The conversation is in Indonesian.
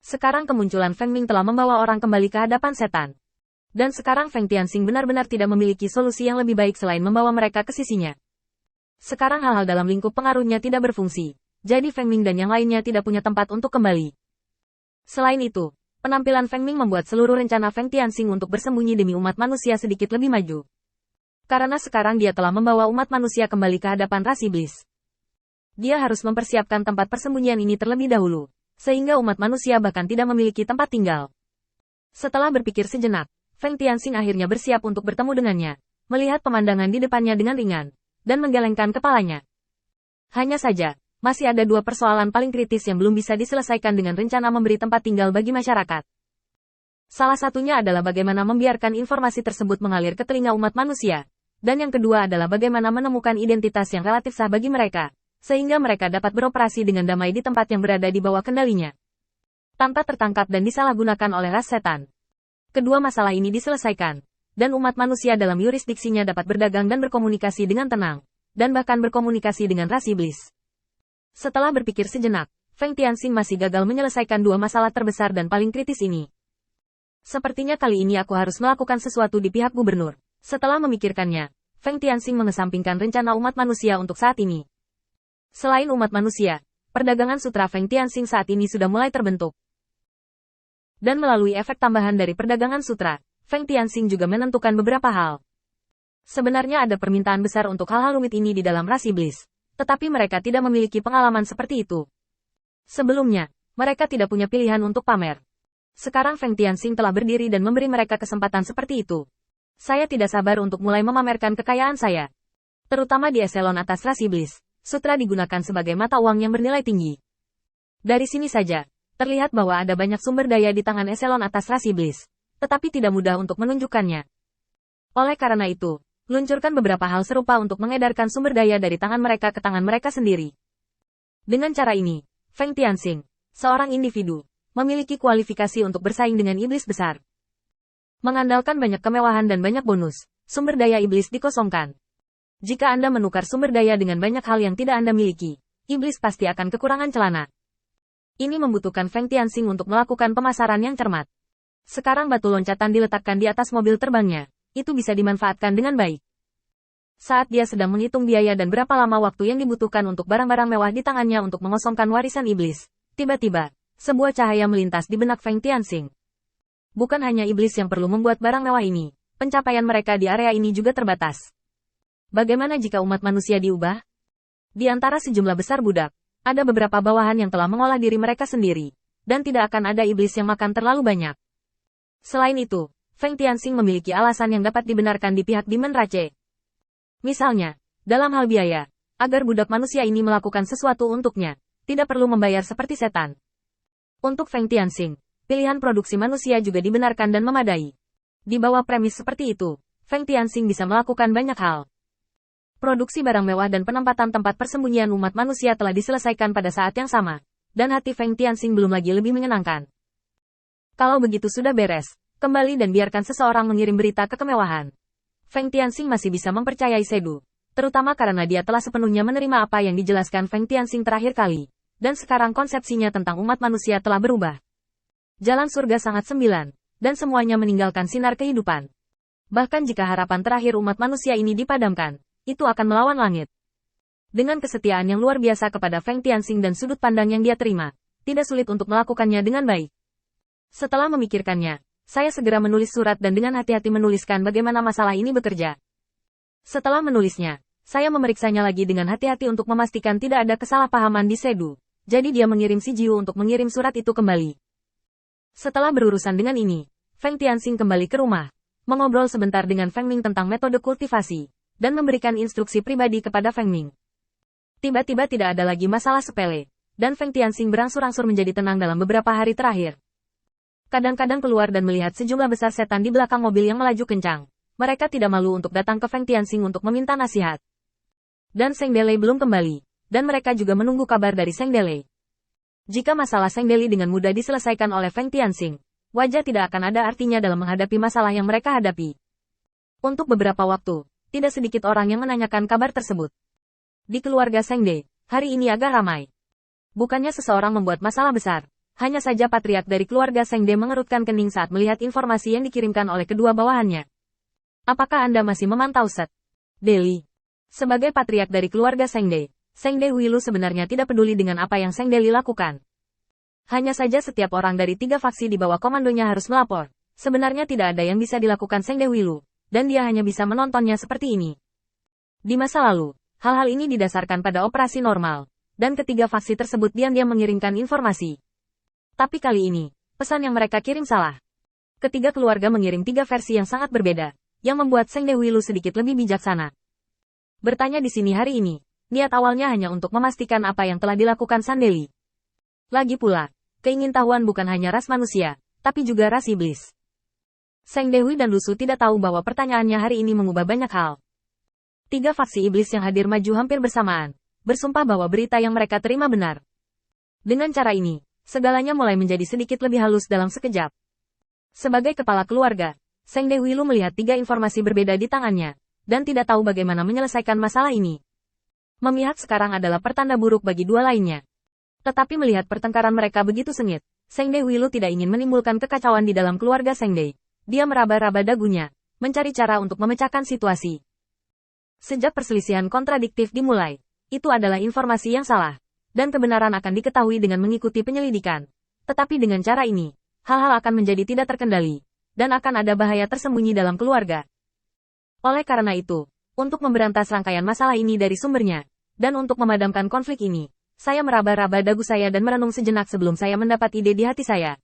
Sekarang kemunculan Feng Ming telah membawa orang kembali ke hadapan setan. Dan sekarang Feng Tianxing benar-benar tidak memiliki solusi yang lebih baik selain membawa mereka ke sisinya. Sekarang hal-hal dalam lingkup pengaruhnya tidak berfungsi. Jadi Feng Ming dan yang lainnya tidak punya tempat untuk kembali. Selain itu, penampilan Feng Ming membuat seluruh rencana Feng Tianxing untuk bersembunyi demi umat manusia sedikit lebih maju. Karena sekarang dia telah membawa umat manusia kembali ke hadapan ras iblis. Dia harus mempersiapkan tempat persembunyian ini terlebih dahulu, sehingga umat manusia bahkan tidak memiliki tempat tinggal. Setelah berpikir sejenak, Feng Tianxing akhirnya bersiap untuk bertemu dengannya, melihat pemandangan di depannya dengan ringan, dan menggelengkan kepalanya. Hanya saja, masih ada dua persoalan paling kritis yang belum bisa diselesaikan dengan rencana memberi tempat tinggal bagi masyarakat. Salah satunya adalah bagaimana membiarkan informasi tersebut mengalir ke telinga umat manusia, dan yang kedua adalah bagaimana menemukan identitas yang relatif sah bagi mereka, sehingga mereka dapat beroperasi dengan damai di tempat yang berada di bawah kendalinya, tanpa tertangkap dan disalahgunakan oleh ras setan. Kedua masalah ini diselesaikan, dan umat manusia dalam yurisdiksinya dapat berdagang dan berkomunikasi dengan tenang, dan bahkan berkomunikasi dengan ras iblis. Setelah berpikir sejenak, Feng Tianxing masih gagal menyelesaikan dua masalah terbesar dan paling kritis ini. Sepertinya kali ini aku harus melakukan sesuatu di pihak gubernur. Setelah memikirkannya, Feng Tianxing mengesampingkan rencana umat manusia untuk saat ini. Selain umat manusia, perdagangan sutra Feng Tianxing saat ini sudah mulai terbentuk. Dan melalui efek tambahan dari perdagangan sutra, Feng Tianxing juga menentukan beberapa hal. Sebenarnya ada permintaan besar untuk hal-hal rumit ini di dalam ras iblis, tetapi mereka tidak memiliki pengalaman seperti itu. Sebelumnya, mereka tidak punya pilihan untuk pamer. Sekarang Feng Tianxing telah berdiri dan memberi mereka kesempatan seperti itu. Saya tidak sabar untuk mulai memamerkan kekayaan saya. Terutama di eselon atas ras iblis, sutra digunakan sebagai mata uang yang bernilai tinggi. Dari sini saja, terlihat bahwa ada banyak sumber daya di tangan eselon atas ras iblis, tetapi tidak mudah untuk menunjukkannya. Oleh karena itu, luncurkan beberapa hal serupa untuk mengedarkan sumber daya dari tangan mereka ke tangan mereka sendiri. Dengan cara ini, Feng Tianxing, seorang individu, memiliki kualifikasi untuk bersaing dengan iblis besar. Mengandalkan banyak kemewahan dan banyak bonus, sumber daya iblis dikosongkan. Jika Anda menukar sumber daya dengan banyak hal yang tidak Anda miliki, iblis pasti akan kekurangan celana. Ini membutuhkan Feng Tianxing untuk melakukan pemasaran yang cermat. Sekarang batu loncatan diletakkan di atas mobil terbangnya, itu bisa dimanfaatkan dengan baik. Saat dia sedang menghitung biaya dan berapa lama waktu yang dibutuhkan untuk barang-barang mewah di tangannya untuk mengosongkan warisan iblis, tiba-tiba, sebuah cahaya melintas di benak Feng Tianxing. Bukan hanya iblis yang perlu membuat barang mewah ini, pencapaian mereka di area ini juga terbatas. Bagaimana jika umat manusia diubah? Di antara sejumlah besar budak, ada beberapa bawahan yang telah mengolah diri mereka sendiri, dan tidak akan ada iblis yang makan terlalu banyak. Selain itu, Feng Tianxing memiliki alasan yang dapat dibenarkan di pihak Demon Rache. Misalnya, dalam hal biaya, agar budak manusia ini melakukan sesuatu untuknya, tidak perlu membayar seperti setan. Untuk Feng Tianxing, pilihan produksi manusia juga dibenarkan dan memadai. Di bawah premis seperti itu, Feng Tianxing bisa melakukan banyak hal. Produksi barang mewah dan penempatan tempat persembunyian umat manusia telah diselesaikan pada saat yang sama, dan hati Feng Tianxing belum lagi lebih menyenangkan. Kalau begitu sudah beres, kembali dan biarkan seseorang mengirim berita ke kemewahan. Feng Tianxing masih bisa mempercayai Sedu, terutama karena dia telah sepenuhnya menerima apa yang dijelaskan Feng Tianxing terakhir kali, dan sekarang konsepsinya tentang umat manusia telah berubah. Jalan surga sangat sembilan, dan semuanya meninggalkan sinar kehidupan. Bahkan jika harapan terakhir umat manusia ini dipadamkan, itu akan melawan langit. Dengan kesetiaan yang luar biasa kepada Feng Tianxing dan sudut pandang yang dia terima, tidak sulit untuk melakukannya dengan baik. Setelah memikirkannya, saya segera menulis surat dan dengan hati-hati menuliskan bagaimana masalah ini bekerja. Setelah menulisnya, saya memeriksanya lagi dengan hati-hati untuk memastikan tidak ada kesalahpahaman di Sedu. Jadi dia mengirim si Jiu untuk mengirim surat itu kembali. Setelah berurusan dengan ini, Feng Tianxing kembali ke rumah, mengobrol sebentar dengan Feng Ming tentang metode kultivasi, dan memberikan instruksi pribadi kepada Feng Ming. Tiba-tiba tidak ada lagi masalah sepele, dan Feng Tianxing berangsur-angsur menjadi tenang dalam beberapa hari terakhir. Kadang-kadang keluar dan melihat sejumlah besar setan di belakang mobil yang melaju kencang. Mereka tidak malu untuk datang ke Feng Tianxing untuk meminta nasihat. Dan Seng Delei belum kembali, dan mereka juga menunggu kabar dari Seng Delei. Jika masalah Seng Delei dengan mudah diselesaikan oleh Feng Tianxing, wajah tidak akan ada artinya dalam menghadapi masalah yang mereka hadapi. Untuk beberapa waktu, tidak sedikit orang yang menanyakan kabar tersebut. Di keluarga Seng De, hari ini agak ramai. Bukannya seseorang membuat masalah besar, Hanya saja patriark dari keluarga Sengde mengerutkan kening saat melihat informasi yang dikirimkan oleh kedua bawahannya. Apakah Anda masih memantau Set? Deli. Sebagai patriark dari keluarga Sengde Huilu sebenarnya tidak peduli dengan apa yang Sengde lakukan. Hanya saja setiap orang dari 3 faksi di bawah komandonya harus melapor. Sebenarnya tidak ada yang bisa dilakukan Sengde Huilu, dan dia hanya bisa menontonnya seperti ini. Di masa lalu, hal-hal ini didasarkan pada operasi normal, dan ketiga faksi tersebut diam-diam mengirimkan informasi. Tapi kali ini, pesan yang mereka kirim salah. Ketiga keluarga mengirim 3 versi yang sangat berbeda, yang membuat Sengde Huilu sedikit lebih bijaksana. Bertanya di sini hari ini, niat awalnya hanya untuk memastikan apa yang telah dilakukan Sandeli. Lagi pula, keingintahuan bukan hanya ras manusia, tapi juga ras iblis. Sengde Hui dan Lusu tidak tahu bahwa pertanyaannya hari ini mengubah banyak hal. 3 faksi iblis yang hadir maju hampir bersamaan, bersumpah bahwa berita yang mereka terima benar. Dengan cara ini, segalanya mulai menjadi sedikit lebih halus dalam sekejap. Sebagai kepala keluarga, Sengde Huilu melihat 3 informasi berbeda di tangannya, dan tidak tahu bagaimana menyelesaikan masalah ini. Memihak sekarang adalah pertanda buruk bagi 2 lainnya. Tetapi melihat pertengkaran mereka begitu sengit, Sengde Huilu tidak ingin menimbulkan kekacauan di dalam keluarga Sengde. Dia meraba-raba dagunya, mencari cara untuk memecahkan situasi. Sejak perselisihan kontradiktif dimulai, itu adalah informasi yang salah, dan kebenaran akan diketahui dengan mengikuti penyelidikan. Tetapi dengan cara ini, hal-hal akan menjadi tidak terkendali, dan akan ada bahaya tersembunyi dalam keluarga. Oleh karena itu, untuk memberantas rangkaian masalah ini dari sumbernya, dan untuk memadamkan konflik ini, saya meraba-raba dagu saya dan merenung sejenak sebelum saya mendapat ide di hati saya.